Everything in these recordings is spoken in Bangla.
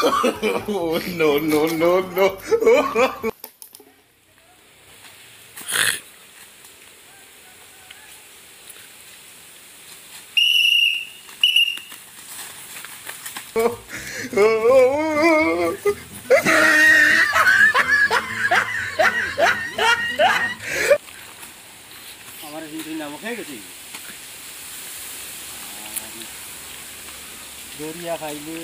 Oh, no, no, no, no. আমার হিন্দু নাম খেয়ে গেছি দরিয়া খাইলে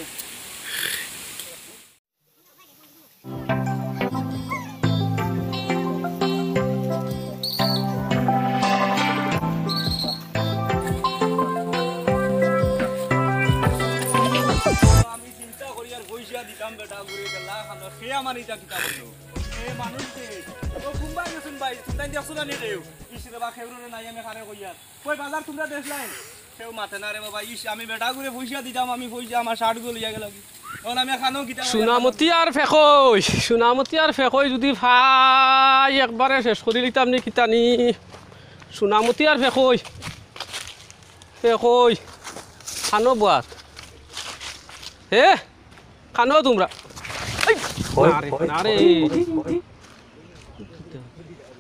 আমি চিন্তা করি আর পয়সা দিতাম বেটা ঘুরে গেলা খানো সে আমার ইটা কিতা করলো এ মানুষ দে ও কুম্বাই নতুন ভাই তুমি দেখছো না নেও ইসরে বা খেউরে নাই আমি খারে কইয়া কই বাজার তোমরা দেখলাই কেউ মাথে না রে বাবা ইস আমি বেটা ঘুরে পয়সা দিতাম আমি পয়সা আমার শার্ট গুলো লিয়া গেল এখন আমি খানো কিতা সোনামতি আর ফেকই যদি ভাই একবারে শেষ করে দিতাম নি কিতানি সোনামতি আর ফেকই খানো বাত হে খানো তোমরা নারে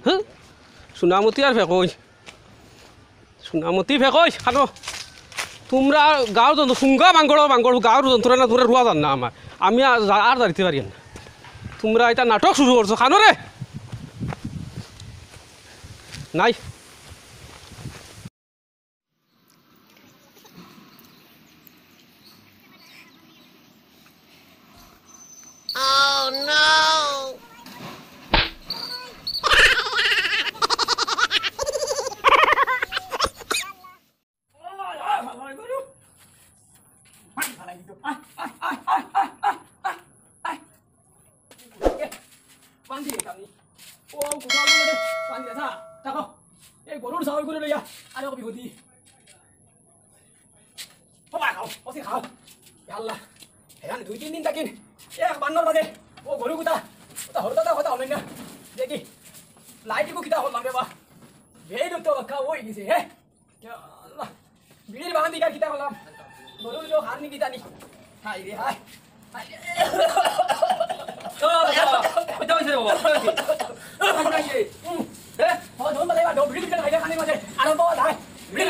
হ্যাঁ সোনামতি আর ফেকই খানো তোমরা গাঁর যন্ত্র সুঙ্গা বাঙ্গড় গাঁর যন্ত্রণা তোমরা রুয়া জান না আমার আমি আর দাঁড়িতে পারি না তোমরা এটা নাটক শুরু করছো খানো রে নাই গরুর সাহস করে লইয়া আরে বিভূতি খাও আল্লাহ হ্যাঁ 2-3 দিন থাকিন এক বান্নর বাদে ও গরু কুতা হরদাদা কথা হলেন না দেখি লাইটিকু কিতা হলাম রে বা বেই তো বাক্কা ওই গেছে হে আল্লাহ বিড়ির বাগান দিকার কিতা হলাম গরুর যে হার নি কিতা নি হাই রে হাই কোথা হইছে বাবা হে ও ধন বালাই বা বিড়ি কিতা খাইলে খানি মাঝে আর বাবা ভাই বিড়ি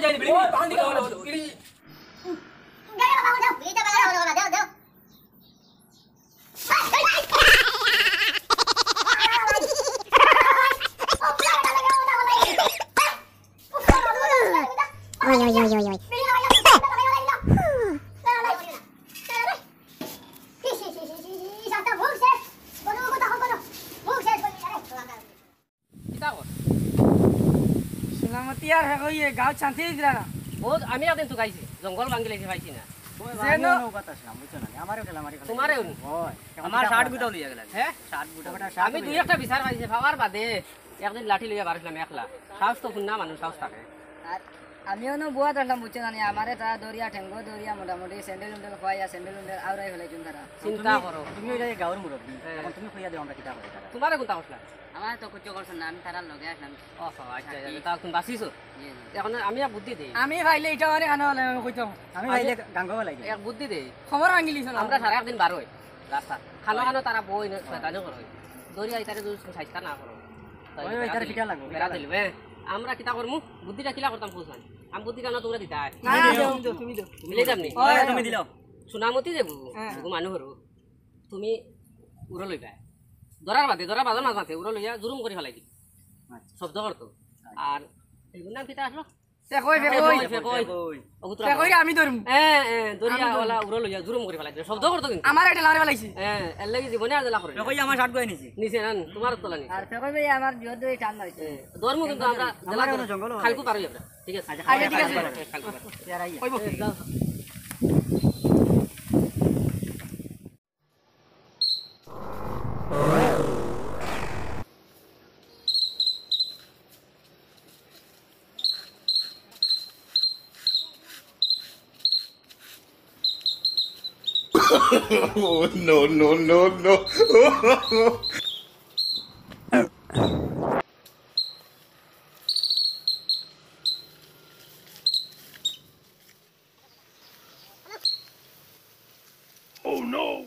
যাই বিড়ি বাগান দিকা হলো বিড়ি গায়া বাবা দাও বিড়িটা বালা হলো দাও দাও Oi. সোনামতি আর হই গাঁও শান্তি দিলা না বহুত আমি একদিন তো গাইছি জঙ্গল ভাঙ্গি লাগি পাইছি না তোমারে আমার শার্ট গুটাও লিয়া গেল হ্যাঁ আমি দুই একটা বিচার পাইছি ভাবার বাদে একদিন লাঠি লইয়া বাড়ছিলাম একলা সাহস তো শুননা মানুষ সাহস থাকে আর আমিও না বুয়া ধরলাম বুঝছো না আমারে তা দরিয়া ঠেঙ্গো দরিয়া মোটামুটি স্যান্ডেল উন্ডেল খোয়াইয়া স্যান্ডেল উন্ডেল আউরাই ফেলাই তারা চিন্তা করো তুমি ওই গাঁর মুরব্বী এখন তুমি কইয়া দিও আমরা কিতা করি তোমারে কোনটা বসলা আমার তো কুচো করছেন না আমি তারার লগে আসলাম ও আচ্ছা তা তুমি বাঁচিছো এখন আমি এক বুদ্ধি দেই আমি ভাইলে এটা মানে খানা হলে কইতাম আমি ভাইলে গাঙ্গো লাগি এক বুদ্ধি দেই খবর ভাঙিলিছ না আমরা সারা একদিন বার হই রাস্তা খানো তারা বই শয়তানি করো দরিয়া ইতারে যদি সাইজটা না করো ওই তার ফিটা লাগবো বেড়া দিলবে আমরা কিতা করমু বুদ্ধিটা কিলা করতাম বুঝলাম আমি বুদ্ধিটা না তোমরা দিতা তুমি দাও মিলে যাবনি তুমি দিলাও সোনামতি দেবো মানুষ হরু তুমি উড়ো লইবা দরার বাদর মাঝ মাঝে উড়ো লইয়া জুরুম করে ফেলাই দিবি শব্দ করতো আর এগুলো নাম কিতা আসলো আমি ধরুম দরিয়া ওলা উড়ো লইয়া জুরুম করে ফেলাই দিবি শব্দ করতো কিন্তু আমার এটা লারে ফেলাইছি এর লাগি জীবনে আর জ্বালা করে কই আমার শার্ট গয় নিছি নিচে না তোমার তোলা নি আর ফেকই ভাই আমার জোর দই টান হইছে ধর্ম কিন্তু আমরা জ্বালা জঙ্গল খালকু পারো আমরা ঠিক আছে আচ্ছা ঠিক আছে খালকু কইবো Oh, no, no, no, no. Oh, no.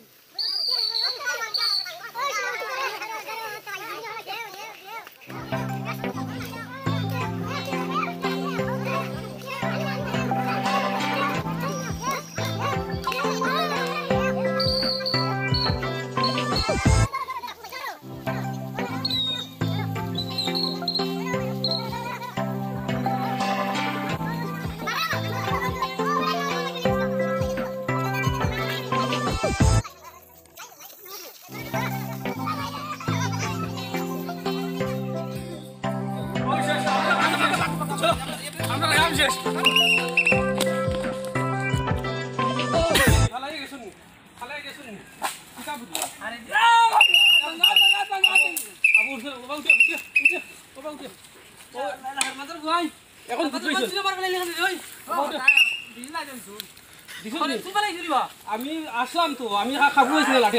আমি আসলাম তো আমি খাবো হয়েছিল লাঠি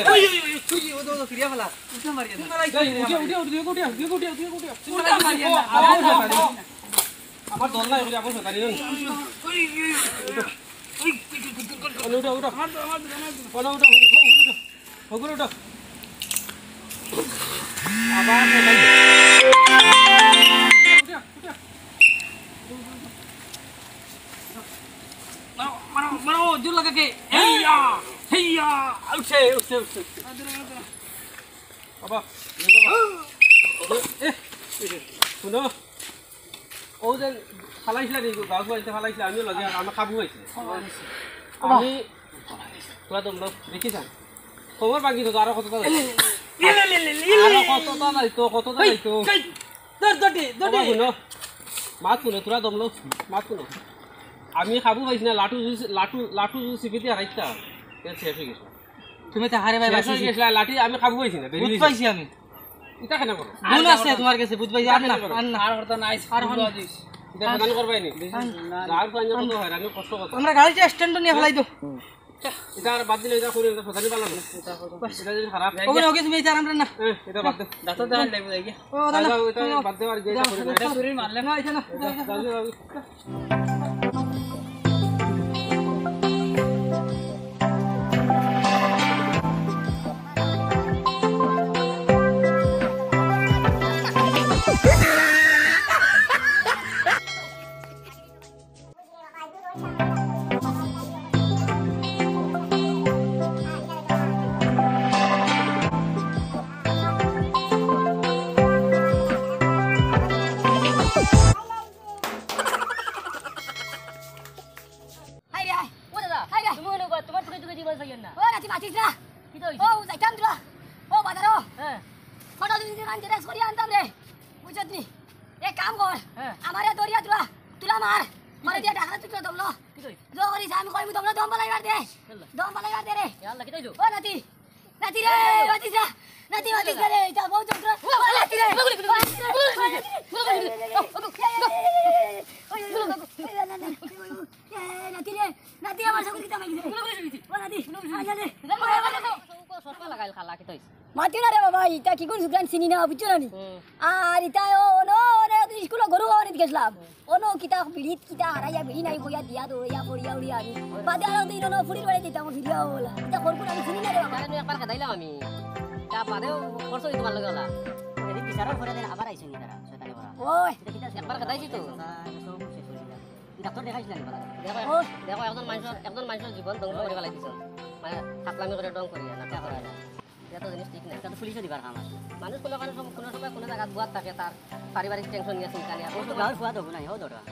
আমার দল নাই আপনার সরকারি জোর লাগাকে বাবা শুনো ও যে ফালাইছিলা নি গাছ বাড়িতে ফালাইছিলা আমিও লগে আমার খাবো হয়েছে আমি তোরা তোমরা দেখিছান খবর বাকি তো আরো কতটা কতটা যাইতো শুনো মাত শুনো তোরা দমলো মাত শুনো আমি খাবো পাইছি না লাটু লাটু চিপিতে হারাইতা শেষ হয়ে গেছিল তুমি তো হারে ভাই গেছিলা লাঠি আমি খাবো পাইছি না বুঝ পাইছি আমি এটা কেন করো গুণ আছে তোমার কাছে বুঝ পাইছি আর না আর হরতা নাই আর হন এটা সমাধান করবাই নি আর পাঁচ কত হয় আমি কষ্ট কত আমরা গাড়িটা স্ট্যান্ড নিয়ে ফেলাই দাও এটা আর বাদ দিলে এটা করে এটা সদানি পালাম এটা যদি খারাপ ওকে ওকে তুমি এটা আমরা না এটা বাদ দে ডাক্তার দেখাই লাগবে দেখি ও দাদা এটা বাদ দে আর যে এটা করে এটা শরীর মারলে না এটা না মাতিনা রে বাবা ইটা কি কোন সুগান চিনি না বুঝছো না আর ইটা ওনো স্কুল গরু অনেক গেছলাম ওনো কিতা বিড়িত কিতা হারাইয়া বিড়ি নাই কইয়া দিয়া দো ইয়া পড়িয়া উড়িয়া আমি বাদে আর দিন ওনো ফুড়ির বাড়ি দিতাম ভিডিও বলা ইটা করবো আমি চিনি না রে বাবা আমি একবার কাটাইলাম আমি তা বাদেও খরচ হই তোমার লগে হলা এদিক বিচারর করে দেন আবার আইছেন তারা শয়তানি করা ওই এটা কিটা একবার কাটাইছি তো ডাক্তার দেখাইছিলেন দেখো দেখো একজন মানুষের জীবন ধ্বংস করে ফেলাই দিছ মানে থাকলামি করে ডং করিয়া না করা যায় এটা তো জিনিস ঠিক না এটা তো পুলিশে দিবার কাম আছে মানুষ কোনো কারণে কোনো সময় কোনো জায়গা বুয়াত থাকে তার পারিবারিক টেনশন নিয়ে চিন্তা নিয়ে ওই সময় ফুয়া দেবো নাই দরকার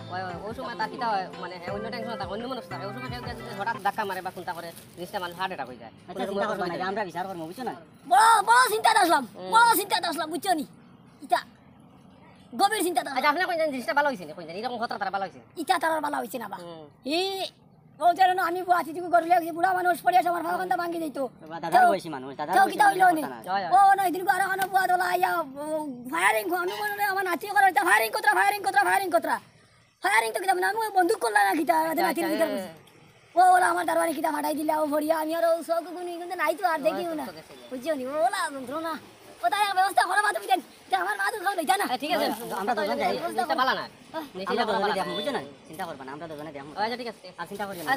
ওই সময় তার কিতা হয় মানে অন্য টেনশন থাকে অন্য মানুষ থাকে ওই সময় কেউ যদি হঠাৎ ধাক্কা মারে বা চিন্তা করে জিনিসটা মানুষ হার্ট অ্যাটাক হয়ে যায় আমরা বিচার করবো বুঝছো না বড় চিন্তা আসলাম বুঝছো নি ইটা গভীর চিন্তা আচ্ছা আপনি কইছেন জিনিসটা ভালো হইছে কইছেন এরকম কথা তারা ভালো হইছে ইটা তার ভালো হইছে না বা এই ও জানো আমি বুয়াছি তুমি গরু লাগছি বুড়া মানুষ পড়ে আমার ভাগন্তা ভাঙি দিত দাদার বয়সী মানুষ দাদার তো কিতা হইলো নি ও না দিন গো আর কোন বুয়া দলা আইয়া ফায়ারিং আমি মনে আমার নাতি করে এটা ফায়ারিং তো কিতা আমি বন্দুক করলা না কিতা নাতির ভিতর ও ওলা আমার দরবারে কিতা ফাটাই দিলা ও ভরিয়া আমি আর সব গুনি কিন্তু নাই তো আর দেখিও না বুঝছো নি ওলা যন্ত্রণা ও তাই ব্যবস্থা করো মা তুমি দেন আমার মা তো খাও লইতা না ঠিক আছে আমরা দুজন যাই জিনিসটা ভালো না আমরা দুজনে দেখো বুঝছো না চিন্তা করবা না আমরা দুজনে দেখো আচ্ছা ঠিক আছে আর চিন্তা করিও না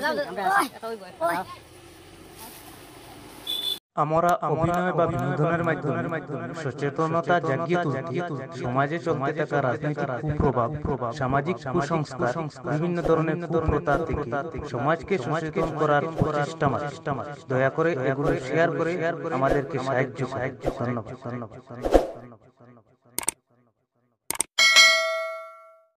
আমরা আমরা অভিনয় বা বিনোদনের মাধ্যমে সচেতনতা জাগিয়ে তুলতে সমাজে চলতে থাকা রাজনৈতিক কুপ্রভাব, সামাজিক কুসংস্কার, বিভিন্ন ধরনের কুপ্রথা থেকে সমাজকে সচেতন করার প্রচেষ্টা মাত্র। দয়া করে এগুলো শেয়ার করে আমাদেরকে সাহায্য। ধন্যবাদ।